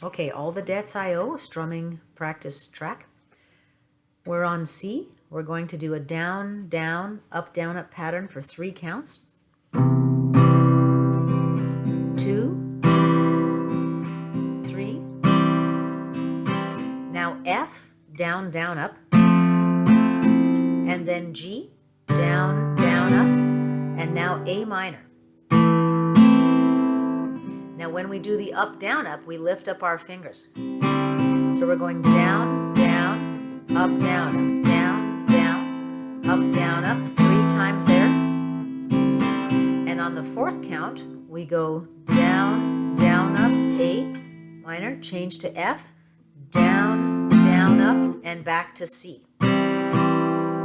Okay, all the debts I.O. strumming practice track. We're on C. We're going to do a down, down, up pattern for 3 counts. 2, 3. Now F, down, down, up. And then G, down, down, up. And now A minor. Now when we do the up, down, up, we lift up our fingers. So we're going down, down, up, down, up, down, down, up, down, up, 3 times there. And on the 4th count, we go down, down, up, A minor, change to F, down, down, up, and back to C. Down,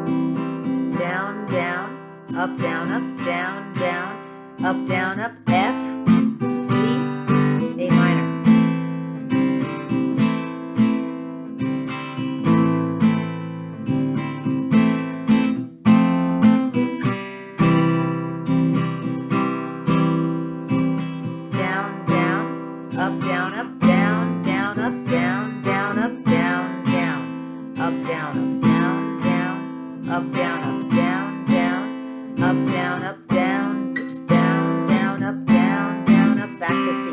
down, up, down, up, down, down, up, down, up, F, A minor. Down, down, up, down, up, down, down, up, down, down, up, down, down, up, down, up, down, down, up, down, up, down, down, up, down, up, down, oops, down, down, up, down, down, up, back to C.